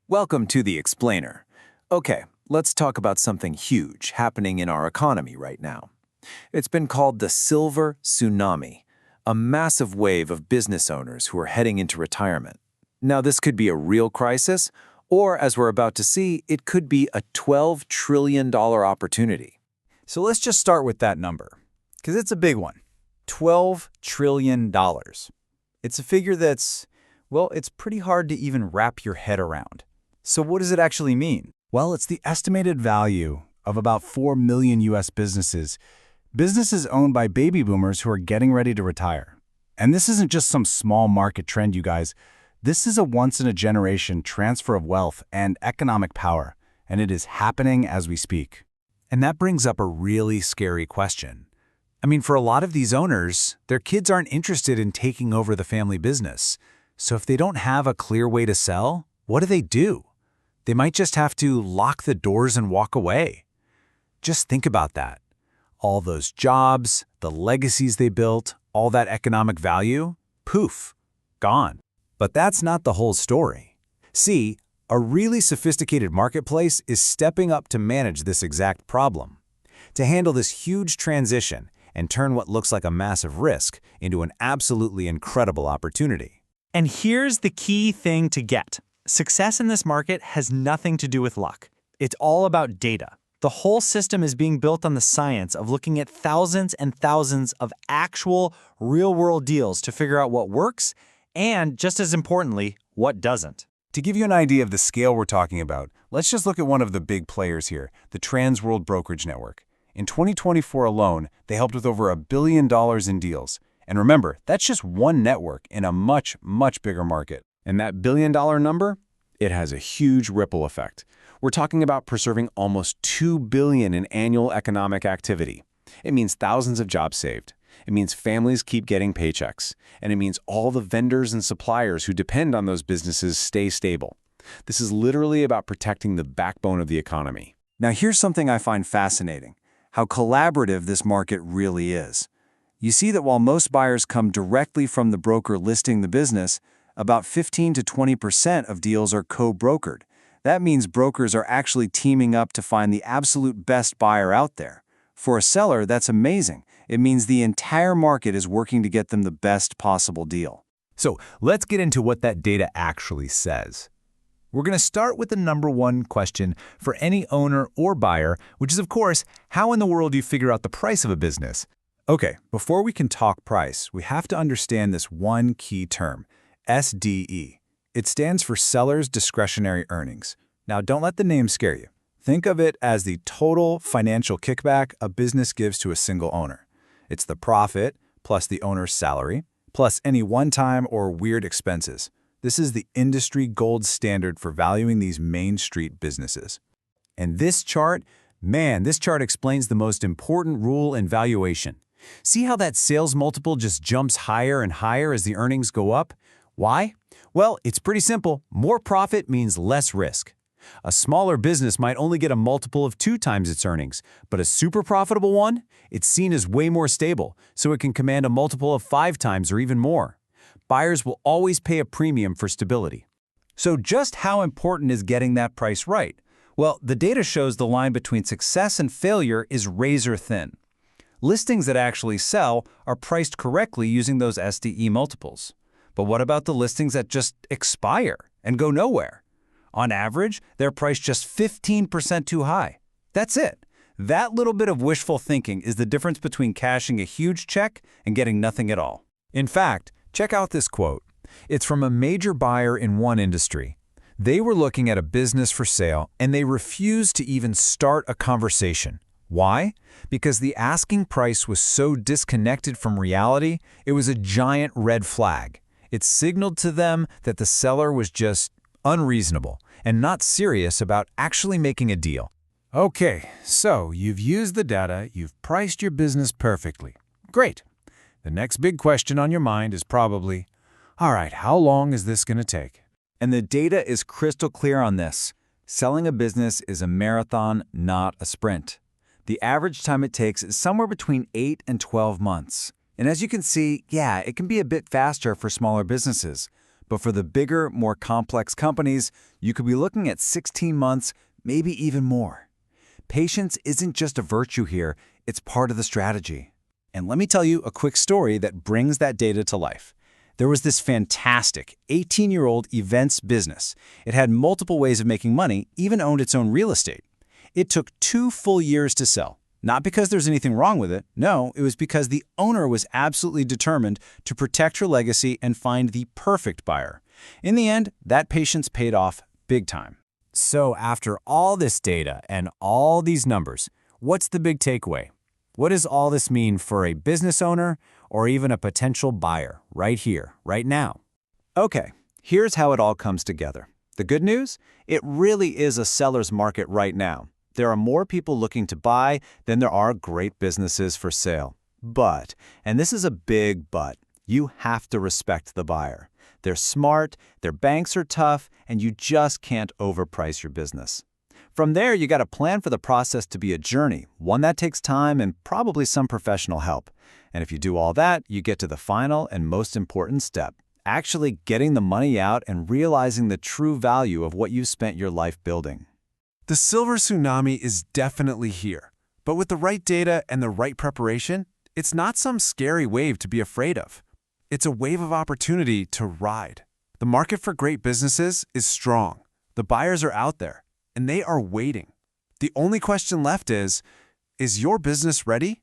Welcome to The Explainer. Okay, let's talk about something huge happening in our economy right now. It's been called the Silver Tsunami, a massive wave of business owners who are heading into retirement. Now, this could be a real crisis, or as we're about to see, it could be a $12 trillion opportunity. So let's just start with that number, because it's a big one. $12 trillion. It's a figure that's, well, it's pretty hard to even wrap your head around. So what does it actually mean? Well, it's the estimated value of about 4 million U.S. businesses owned by baby boomers who are getting ready to retire. And this isn't just some small market trend, you guys. This is a once-in-a-generation transfer of wealth and economic power, and it is happening as we speak. And that brings up a really scary question. I mean, for a lot of these owners, their kids aren't interested in taking over the family business. So if they don't have a clear way to sell, what do? They might just have to lock the doors and walk away. Just think about that. All those jobs, the legacies they built, all that economic value, poof, gone. But that's not the whole story. See, a really sophisticated marketplace is stepping up to manage this exact problem. To handle this huge transition and turn what looks like a massive risk into an absolutely incredible opportunity. And here's the key thing to get. Success in this market has nothing to do with luck. It's all about data. The whole system is being built on the science of looking at thousands and thousands of actual real-world deals to figure out what works and, just as importantly, what doesn't. To give you an idea of the scale we're talking about, let's just look at one of the big players here, the Transworld brokerage network. In 2024 alone, they helped with over $1 billion in deals. And remember, that's just one network in a much, much bigger market. And that billion-dollar number? It has a huge ripple effect. We're talking about preserving almost $2 billion in annual economic activity. It means thousands of jobs saved. It means families keep getting paychecks. And it means all the vendors and suppliers who depend on those businesses stay stable. This is literally about protecting the backbone of the economy. Now, here's something I find fascinating: how collaborative this market really is. You see that while most buyers come directly from the broker listing the business, about 15 to 20% of deals are co-brokered. That means brokers are actually teaming up to find the absolute best buyer out there. For a seller, that's amazing. It means the entire market is working to get them the best possible deal. So let's get into what that data actually says. We're going to start with the number one question for any owner or buyer, which is, of course, how in the world do you figure out the price of a business? Okay, before we can talk price, we have to understand this one key term, SDE. It stands for Seller's Discretionary Earnings. Now, don't let the name scare you. Think of it as the total financial kickback a business gives to a single owner. It's the profit plus the owner's salary, plus any one-time or weird expenses. This is the industry gold standard for valuing these Main Street businesses. And this chart explains the most important rule in valuation. See how that sales multiple just jumps higher and higher as the earnings go up? Why? Well, it's pretty simple. More profit means less risk. A smaller business might only get a multiple of 2 times its earnings, but a super profitable one, it's seen as way more stable, so it can command a multiple of 5 times or even more. Buyers will always pay a premium for stability. So just how important is getting that price right? Well, the data shows the line between success and failure is razor thin. Listings that actually sell are priced correctly using those SDE multiples. But what about the listings that just expire and go nowhere? On average, they're priced just 15% too high. That's it. That little bit of wishful thinking is the difference between cashing a huge check and getting nothing at all. In fact, check out this quote. It's from a major buyer in one industry. They were looking at a business for sale, and they refused to even start a conversation. Why? Because the asking price was so disconnected from reality, it was a giant red flag. It signaled to them that the seller was just unreasonable and not serious about actually making a deal. Okay, so you've used the data, you've priced your business perfectly. Great. The next big question on your mind is probably, all right, how long is this going to take? And the data is crystal clear on this. Selling a business is a marathon, not a sprint. The average time it takes is somewhere between 8 and 12 months. And as you can see, yeah, it can be a bit faster for smaller businesses. But for the bigger, more complex companies, You could be looking at 16 months, maybe even more. Patience isn't just a virtue here, it's part of the strategy. And let me tell you a quick story that brings that data to life. There was this fantastic 18-year-old events business. It had multiple ways of making money, even owned its own real estate. It took 2 full years to sell. Not because there's anything wrong with it. No, it was because the owner was absolutely determined to protect her legacy and find the perfect buyer. In the end, that patience paid off big time. So after all this data and all these numbers, what's the big takeaway? What does all this mean for a business owner or even a potential buyer right here, right now? Okay, here's how it all comes together. The good news? It really is a seller's market right now. There are more people looking to buy than there are great businesses for sale. But, and this is a big but, you have to respect the buyer. They're smart, their banks are tough, and you just can't overprice your business. From there, you got to plan for the process to be a journey, one that takes time and probably some professional help. And if you do all that, you get to the final and most important step, actually getting the money out and realizing the true value of what you've spent your life building. The silver tsunami is definitely here, but with the right data and the right preparation, it's not some scary wave to be afraid of. It's a wave of opportunity to ride. The market for great businesses is strong. The buyers are out there, and they are waiting. The only question left is your business ready?